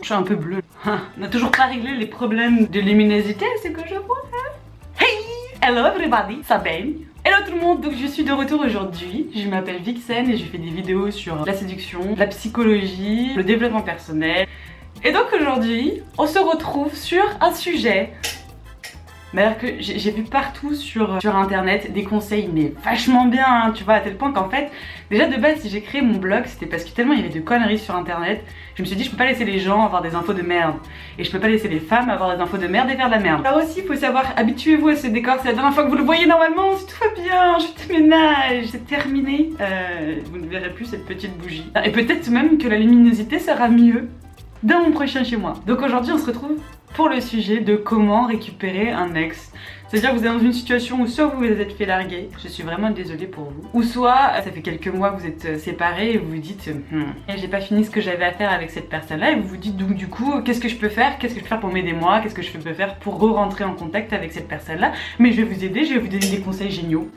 suis un peu bleue. On n'a toujours pas réglé les problèmes de luminosité, c'est que je vois. Hey! Hello everybody, ça baigne. Hello tout le monde, donc je suis de retour aujourd'hui. Je m'appelle Vixen et je fais des vidéos sur la séduction, la psychologie, le développement personnel. Et donc aujourd'hui, on se retrouve sur un sujet. Mais alors que j'ai vu partout sur internet des conseils mais vachement bien, hein, tu vois, à tel point qu'en fait, déjà de base si j'ai créé mon blog, c'était parce que tellement il y avait de conneries sur internet, je me suis dit je peux pas laisser les gens avoir des infos de merde. Et je peux pas laisser les femmes avoir des infos de merde et faire de la merde. Alors aussi, il faut savoir, habituez-vous à ce décor, c'est la dernière fois que vous le voyez normalement, si tout va bien, je déménage, c'est terminé. Vous ne verrez plus cette petite bougie. Et peut-être même que la luminosité sera mieux dans mon prochain chez moi. Donc aujourd'hui on se retrouve pour le sujet de comment récupérer un ex. C'est-à-dire que vous êtes dans une situation où soit vous vous êtes fait larguer, je suis vraiment désolée pour vous, ou soit ça fait quelques mois que vous êtes séparés et vous vous dites j'ai pas fini ce que j'avais à faire avec cette personne-là, et vous vous dites donc du coup qu'est-ce que je peux faire, pour m'aider moi, qu'est-ce que je peux faire pour re-rentrer en contact avec cette personne-là. Mais je vais vous aider, je vais vous donner des conseils géniaux.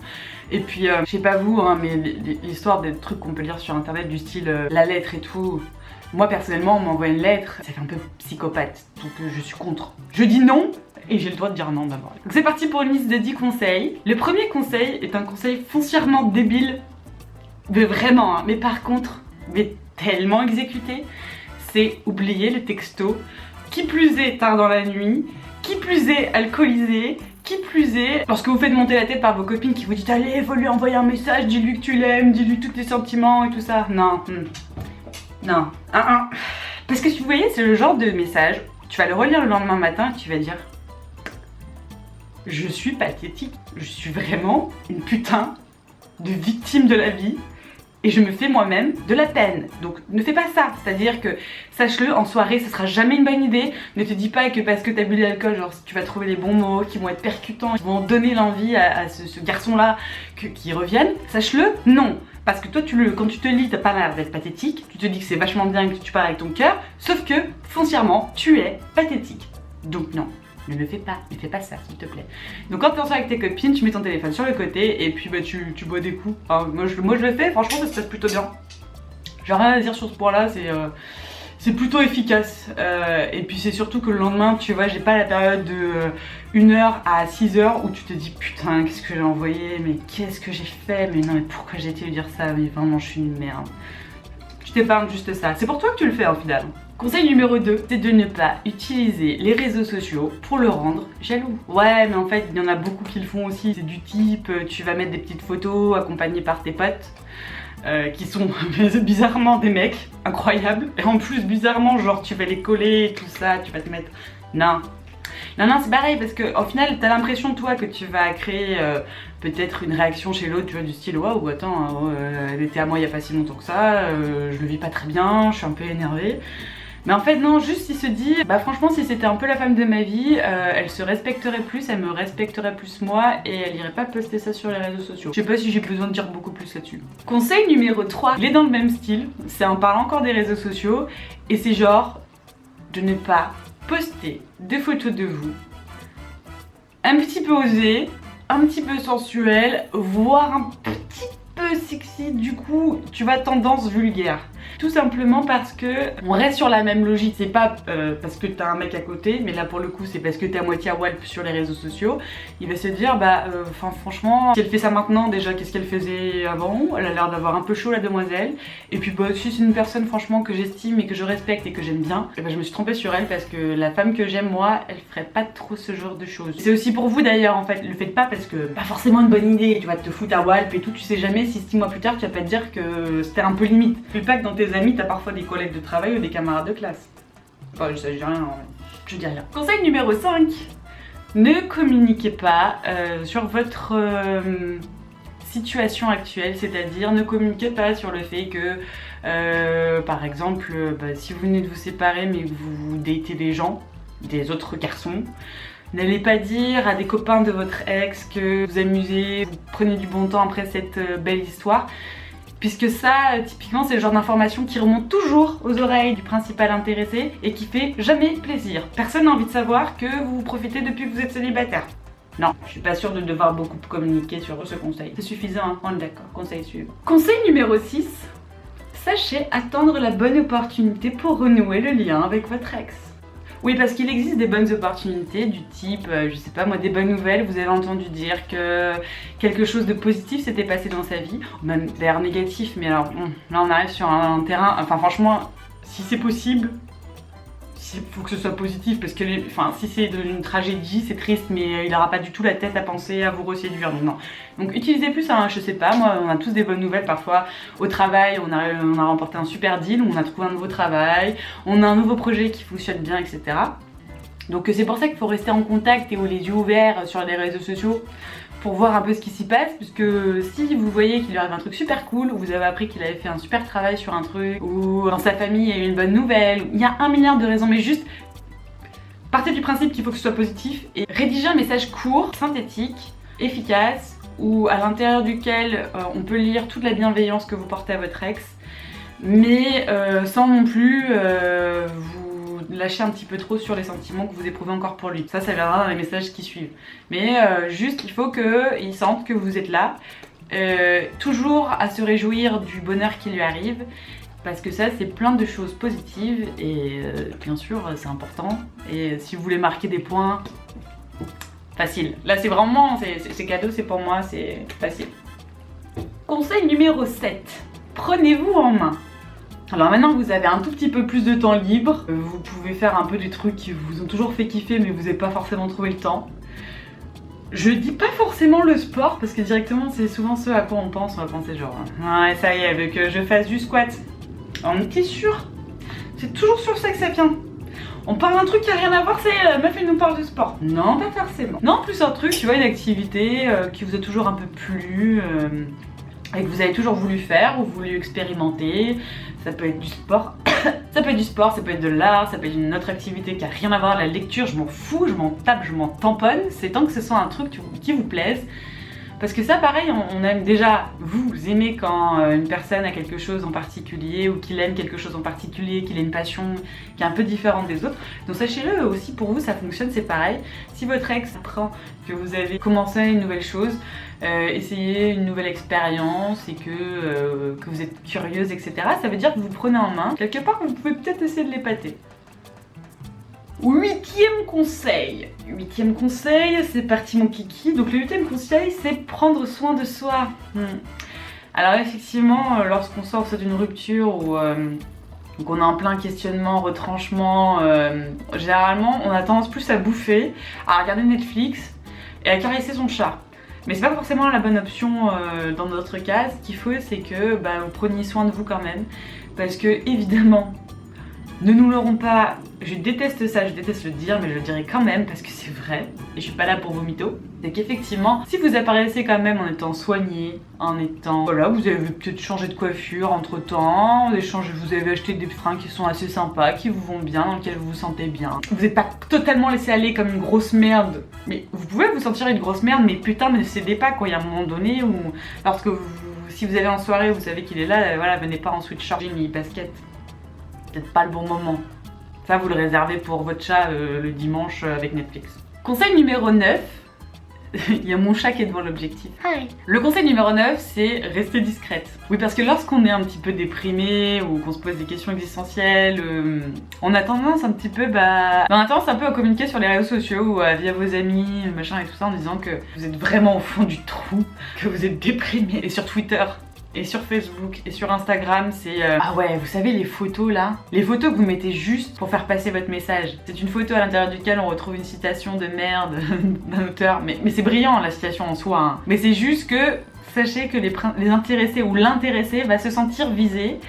Et puis je sais pas vous, hein, mais l'histoire des trucs qu'on peut lire sur internet du style la lettre et tout. Moi personnellement, on m'envoie une lettre, ça fait un peu psychopathe, donc je suis contre. Je dis non, et j'ai le droit de dire non d'abord. Donc c'est parti pour une liste de 10 conseils. Le premier conseil est un conseil foncièrement débile, mais vraiment, hein, mais par contre, mais tellement exécuté, c'est oublier le texto, qui plus est tard dans la nuit, qui plus est alcoolisé, qui plus est, lorsque vous faites monter la tête par vos copines qui vous disent allez, faut lui envoyer un message, dis-lui que tu l'aimes, dis-lui tous tes sentiments et tout ça. Non. Non, parce que vous voyez, c'est le genre de message, tu vas le relire le lendemain matin et tu vas dire je suis pathétique, je suis vraiment une putain de victime de la vie et je me fais moi-même de la peine. Donc ne fais pas ça, c'est-à-dire que sache-le, en soirée ce sera jamais une bonne idée. Ne te dis pas que parce que t'as bu de l'alcool, genre tu vas trouver les bons mots qui vont être percutants, qui vont donner l'envie à ce garçon-là qui revienne. Sache-le, non. Parce que toi, quand tu te lis, t'as pas l'air d'être pathétique, tu te dis que c'est vachement bien que tu parles avec ton cœur, sauf que, foncièrement, tu es pathétique. Donc non, ne le fais pas, ne fais pas ça, s'il te plaît. Donc quand t'es en soirée avec tes copines, tu mets ton téléphone sur le côté et puis bah, tu bois des coups. Enfin, moi je le fais, franchement ça se passe plutôt bien. J'ai rien à dire sur ce point-là, c'est plutôt efficace. Et puis c'est surtout que le lendemain, tu vois, j'ai pas la période de 1h à 6h où tu te dis putain, qu'est-ce que j'ai envoyé, mais qu'est-ce que j'ai fait, mais non, mais pourquoi j'ai été lui dire ça, mais vraiment, je suis une merde. Je t'épargne juste ça. C'est pour toi que tu le fais, au final. Conseil numéro 2, c'est de ne pas utiliser les réseaux sociaux pour le rendre jaloux. Ouais, mais en fait, il y en a beaucoup qui le font aussi. C'est du type, tu vas mettre des petites photos accompagnées par tes potes. Qui sont bizarrement des mecs incroyables, et en plus bizarrement genre tu vas les coller et tout ça, tu vas te mettre... Non, c'est pareil parce que au final t'as l'impression toi que tu vas créer peut-être une réaction chez l'autre, tu vois, du style waouh attends, elle était à moi il y a pas si longtemps que ça, je le vis pas très bien, je suis un peu énervée. Mais en fait non, juste il se dit, bah franchement si c'était un peu la femme de ma vie, elle se respecterait plus, elle me respecterait plus moi et elle irait pas poster ça sur les réseaux sociaux. Je sais pas si j'ai besoin de dire beaucoup plus là-dessus. Conseil numéro 3, il est dans le même style, c'est en parlant encore des réseaux sociaux et c'est genre de ne pas poster des photos de vous un petit peu osées, un petit peu sensuelles, voire un petit peu sexy, du coup tu vas tendance vulgaire. Tout simplement parce que on reste sur la même logique, c'est pas parce que t'as un mec à côté, mais là pour le coup c'est parce que t'es à moitié à walp sur les réseaux sociaux. Il va se dire bah franchement si elle fait ça maintenant, déjà qu'est-ce qu'elle faisait avant, elle a l'air d'avoir un peu chaud la demoiselle. Et puis bah si c'est une personne franchement que j'estime et que je respecte et que j'aime bien, et bah, je me suis trompée sur elle parce que la femme que j'aime moi, elle ferait pas trop ce genre de choses. C'est aussi pour vous d'ailleurs en fait, le faites pas parce que pas forcément une bonne idée, tu vas te foutre à walp et tout, tu sais jamais si 6 mois plus tard tu vas pas te dire que c'était un peu limite. Fais pas que dans tes amis t'as parfois des collègues de travail ou des camarades de classe. Enfin je dis rien, je dis rien. Conseil numéro 5, ne communiquez pas sur votre situation actuelle, c'est-à-dire ne communiquez pas sur le fait que par exemple si vous venez de vous séparer mais que vous datez des gens, des autres garçons, n'allez pas dire à des copains de votre ex que vous amusez, vous prenez du bon temps après cette belle histoire. Puisque ça, typiquement, c'est le genre d'information qui remonte toujours aux oreilles du principal intéressé et qui fait jamais plaisir. Personne n'a envie de savoir que vous profitez depuis que vous êtes célibataire. Non, je suis pas sûre de devoir beaucoup communiquer sur ce conseil. C'est suffisant, hein, on est d'accord. Conseil suivant. Conseil numéro 6, Sachez attendre la bonne opportunité pour renouer le lien avec votre ex. Oui, parce qu'il existe des bonnes opportunités du type, je sais pas moi, des bonnes nouvelles, vous avez entendu dire que quelque chose de positif s'était passé dans sa vie, ou même d'ailleurs négatif, mais alors bon, là on arrive sur un terrain, enfin franchement, si c'est possible, il faut que ce soit positif, parce que si c'est une tragédie, c'est triste, mais il n'aura pas du tout la tête à penser à vous reséduire, donc non. Donc utilisez plus, je sais pas, moi on a tous des bonnes nouvelles parfois, au travail on a remporté un super deal, on a trouvé un nouveau travail, on a un nouveau projet qui fonctionne bien, etc. Donc c'est pour ça qu'il faut rester en contact et les yeux ouverts sur les réseaux sociaux, pour voir un peu ce qui s'y passe, puisque si vous voyez qu'il lui arrive un truc super cool, ou vous avez appris qu'il avait fait un super travail sur un truc, ou dans sa famille il y a eu une bonne nouvelle, il y a 1 milliard de raisons, mais juste partez du principe qu'il faut que ce soit positif et rédigez un message court, synthétique, efficace, ou à l'intérieur duquel on peut lire toute la bienveillance que vous portez à votre ex, mais sans non plus vous lâcher un petit peu trop sur les sentiments que vous éprouvez encore pour lui. Ça viendra dans les messages qui suivent. Mais juste, il faut qu'il sente que vous êtes là, toujours à se réjouir du bonheur qui lui arrive, parce que ça, c'est plein de choses positives, et bien sûr, c'est important. Et si vous voulez marquer des points, facile. Là, c'est vraiment, c'est cadeau, c'est pour moi, c'est facile. Conseil numéro 7. Prenez-vous en main. Alors maintenant que vous avez un tout petit peu plus de temps libre, vous pouvez faire un peu des trucs qui vous ont toujours fait kiffer mais vous n'avez pas forcément trouvé le temps. Je dis pas forcément le sport parce que directement c'est souvent ce à quoi on pense. On va penser genre ouais ça y est, avec que je fasse du squat. On était sûr. C'est toujours sur ça que ça vient. On parle d'un truc qui a rien à voir, c'est meuf elle nous parle de sport. Non, pas forcément. Non, plus un truc, tu vois, une activité qui vous a toujours un peu plu, et que vous avez toujours voulu faire ou voulu expérimenter. Ça peut être du sport, ça peut être du sport, ça peut être de l'art, ça peut être une autre activité qui a rien à voir, la lecture, je m'en fous, je m'en tape, je m'en tamponne. C'est tant que ce soit un truc qui vous plaise. Parce que ça pareil, on aime déjà, vous aimez quand une personne a quelque chose en particulier, ou qu'il aime quelque chose en particulier, qu'il a une passion qui est un peu différente des autres. Donc sachez-le aussi, pour vous ça fonctionne, c'est pareil. Si votre ex apprend que vous avez commencé une nouvelle chose, essayez une nouvelle expérience et que vous êtes curieuse, etc., ça veut dire que vous le prenez en main. Quelque part, vous pouvez peut-être essayer de l'épater. 8e conseil. 8e conseil, c'est parti mon kiki. Donc le 8e conseil, c'est prendre soin de soi. Alors effectivement, lorsqu'on sort d'une rupture ou qu'on est en plein questionnement, retranchement, généralement on a tendance plus à bouffer, à regarder Netflix et à caresser son chat. Mais c'est pas forcément la bonne option dans notre cas. Ce qu'il faut, c'est que vous preniez soin de vous quand même. Parce que évidemment, ne nous l'aurons pas, je déteste ça, je déteste le dire, mais je le dirai quand même parce que c'est vrai, et je suis pas là pour vos mythos. C'est qu'effectivement, si vous apparaissez quand même en étant soigné, en étant, voilà, vous avez peut-être changé de coiffure entre temps, vous avez acheté des fringues qui sont assez sympas, qui vous vont bien, dans lesquelles vous vous sentez bien. Vous n'êtes pas totalement laissé aller comme une grosse merde, mais vous pouvez vous sentir une grosse merde, mais putain, ne cédez pas quoi, il y a un moment donné où, lorsque si vous allez en soirée, vous savez qu'il est là, voilà, venez pas en sweatshirt, jean, basket. Peut-être pas le bon moment. Ça, vous le réservez pour votre chat le dimanche avec Netflix. Conseil numéro 9. Il y a mon chat qui est devant l'objectif. Hi. Le conseil numéro 9, c'est rester discrète. Oui, parce que lorsqu'on est un petit peu déprimé ou qu'on se pose des questions existentielles, on a tendance un petit peu, on a tendance un peu à communiquer sur les réseaux sociaux ou via vos amis, machin et tout ça, en disant que vous êtes vraiment au fond du trou, que vous êtes déprimé. Et sur Twitter, et sur Facebook et sur Instagram, c'est ah ouais, vous savez les photos là, les photos que vous mettez juste pour faire passer votre message. C'est une photo à l'intérieur duquel on retrouve une citation de merde d'un auteur, mais c'est brillant la citation en soi, hein. Mais c'est juste que sachez que les intéressés ou l'intéressé va se sentir visé.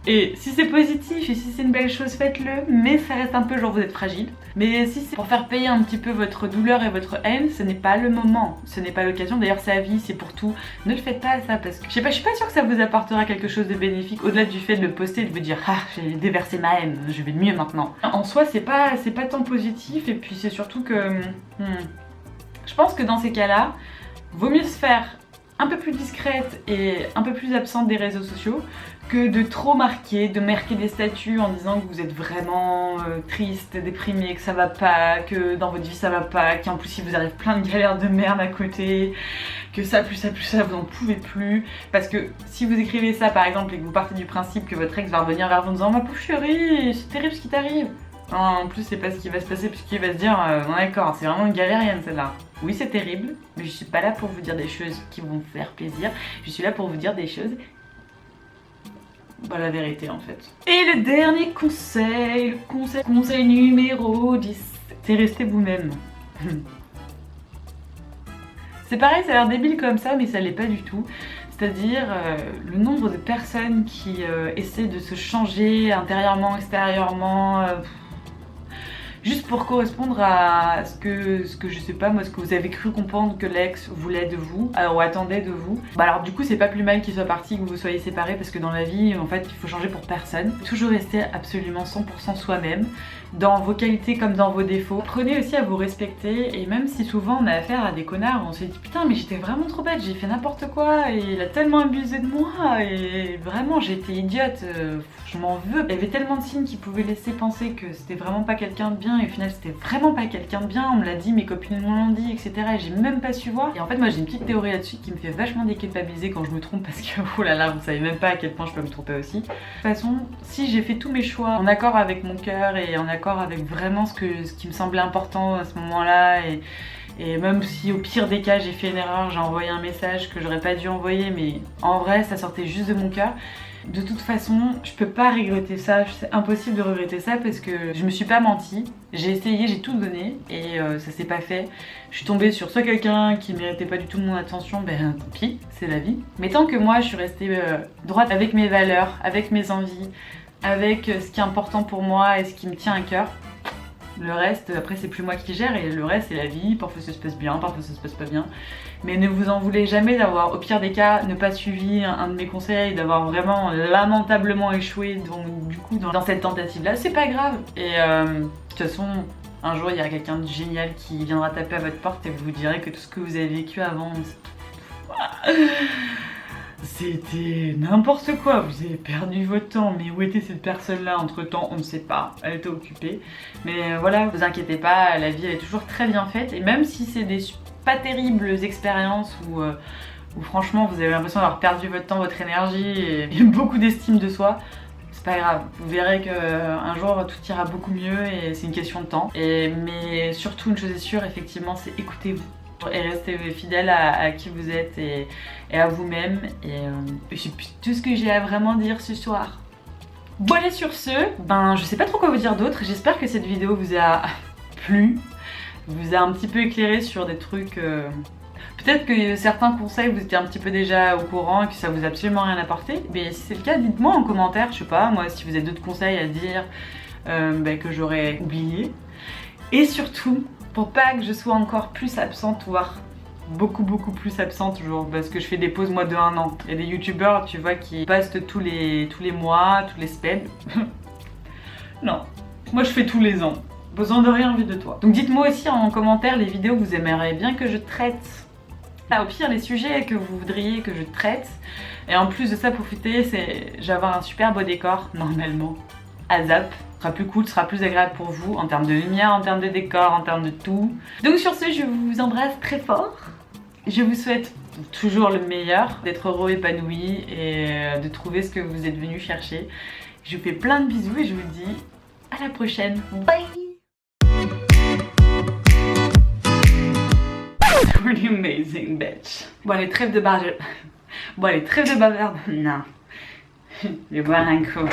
Et si c'est positif et si c'est une belle chose, faites-le, mais ça reste un peu genre vous êtes fragile. Mais si c'est pour faire payer un petit peu votre douleur et votre haine, ce n'est pas le moment, ce n'est pas l'occasion. D'ailleurs sa vie c'est pour tout, ne le faites pas ça parce que je sais pas, je suis pas sûre que ça vous apportera quelque chose de bénéfique au-delà du fait de le poster et de vous dire ah j'ai déversé ma haine, je vais mieux maintenant. En soi c'est pas tant positif et puis c'est surtout que je pense que dans ces cas-là, vaut mieux se faire un peu plus discrète et un peu plus absente des réseaux sociaux que de trop marquer, de marquer des statuts en disant que vous êtes vraiment triste, déprimé, que ça va pas, que dans votre vie ça va pas, qu'en plus il vous arrive plein de galères de merde à côté, que ça plus ça plus ça vous n'en pouvez plus. Parce que si vous écrivez ça par exemple et que vous partez du principe que votre ex va revenir vers vous en disant ma pauvre chérie, c'est terrible ce qui t'arrive. Non, en plus c'est pas ce qui va se passer puisqu'il va se dire non d'accord, c'est vraiment une galérienne celle-là. Oui c'est terrible, mais je suis pas là pour vous dire des choses qui vont vous faire plaisir, je suis là pour vous dire des choses... Bah la vérité en fait. Et le dernier conseil, conseil numéro 10, c'est rester vous-même. C'est pareil, ça a l'air débile comme ça, mais ça l'est pas du tout. C'est-à-dire le nombre de personnes qui essaient de se changer intérieurement, extérieurement, juste pour correspondre à ce que je sais pas moi, ce que vous avez cru comprendre que l'ex voulait de vous, ou attendait de vous. Bah alors du coup c'est pas plus mal qu'il soit parti, que vous soyez séparés, parce que dans la vie en fait il faut changer pour personne. Toujours rester absolument 100% soi-même, dans vos qualités comme dans vos défauts. Apprenez aussi à vous respecter, et même si souvent on a affaire à des connards, on se dit putain mais j'étais vraiment trop bête, j'ai fait n'importe quoi, et il a tellement abusé de moi, et vraiment j'étais idiote, je m'en veux. Il y avait tellement de signes qui pouvaient laisser penser que c'était vraiment pas quelqu'un de bien, et au final c'était vraiment pas quelqu'un de bien, on me l'a dit, mes copines me l'ont dit, etc. Et j'ai même pas su voir. Et en fait moi j'ai une petite théorie là-dessus qui me fait vachement déculpabiliser quand je me trompe, parce que oh là là, vous savez même pas à quel point je peux me tromper aussi. De toute façon, si j'ai fait tous mes choix en accord avec mon cœur et en accord avec vraiment ce qui me semblait important à ce moment-là, et même si au pire des cas j'ai fait une erreur, j'ai envoyé un message que j'aurais pas dû envoyer, mais en vrai ça sortait juste de mon cœur. De toute façon, je peux pas regretter ça, c'est impossible de regretter ça parce que je me suis pas menti, j'ai essayé, j'ai tout donné et ça s'est pas fait. Je suis tombée sur soit quelqu'un qui méritait pas du tout mon attention, ben tant pis, c'est la vie. Mais tant que moi je suis restée droite avec mes valeurs, avec mes envies, avec ce qui est important pour moi et ce qui me tient à cœur, le reste, après c'est plus moi qui gère, et le reste c'est la vie, parfois ça se passe bien, parfois ça se passe pas bien. Mais ne vous en voulez jamais d'avoir, au pire des cas, ne pas suivi un de mes conseils, d'avoir vraiment lamentablement échoué donc, du coup dans cette tentative là, c'est pas grave. Et de toute façon, un jour il y a quelqu'un de génial qui viendra taper à votre porte et vous direz que tout ce que vous avez vécu avant, c'était n'importe quoi, vous avez perdu votre temps, mais où était cette personne-là entre temps, on ne sait pas, elle était occupée. Mais voilà, vous inquiétez pas, la vie elle est toujours très bien faite, et même si c'est des pas terribles expériences où franchement vous avez l'impression d'avoir perdu votre temps, votre énergie et beaucoup d'estime de soi, c'est pas grave, vous verrez qu'un jour tout ira beaucoup mieux et c'est une question de temps. Mais surtout une chose est sûre, effectivement, c'est écoutez-vous. Et restez fidèle à qui vous êtes et à vous-même. Et c'est tout ce que j'ai à vraiment dire ce soir. Bon allez, sur ce, je sais pas trop quoi vous dire d'autre. J'espère que cette vidéo vous a plu, vous a un petit peu éclairé sur des trucs... Peut-être que certains conseils vous étiez un petit peu déjà au courant et que ça vous a absolument rien apporté. Mais si c'est le cas, dites-moi en commentaire, je sais pas, moi si vous avez d'autres conseils à dire que j'aurais oublié. Et surtout, pour pas que je sois encore plus absente, voire beaucoup plus absente, genre parce que je fais des pauses moi de 1 an. Il y a des youtubeurs, tu vois, qui postent tous les mois, toutes les semaines. Non, moi je fais tous les ans. Besoin de rien, envie de toi. Donc dites-moi aussi en commentaire les vidéos que vous aimeriez bien que je traite. Au pire, les sujets que vous voudriez que je traite. Et en plus de ça, profitez, j'ai avoir un super beau décor, normalement, à Zap. Ce sera plus cool, ce sera plus agréable pour vous en termes de lumière, en termes de décor, en termes de tout. Donc sur ce, je vous embrasse très fort. Je vous souhaite toujours le meilleur, d'être heureux, épanoui et de trouver ce que vous êtes venu chercher. Je vous fais plein de bisous et je vous dis à la prochaine. Bye! Pretty amazing bitch. Bon allez, trêve de bavard. Non. Je vais boire un coup.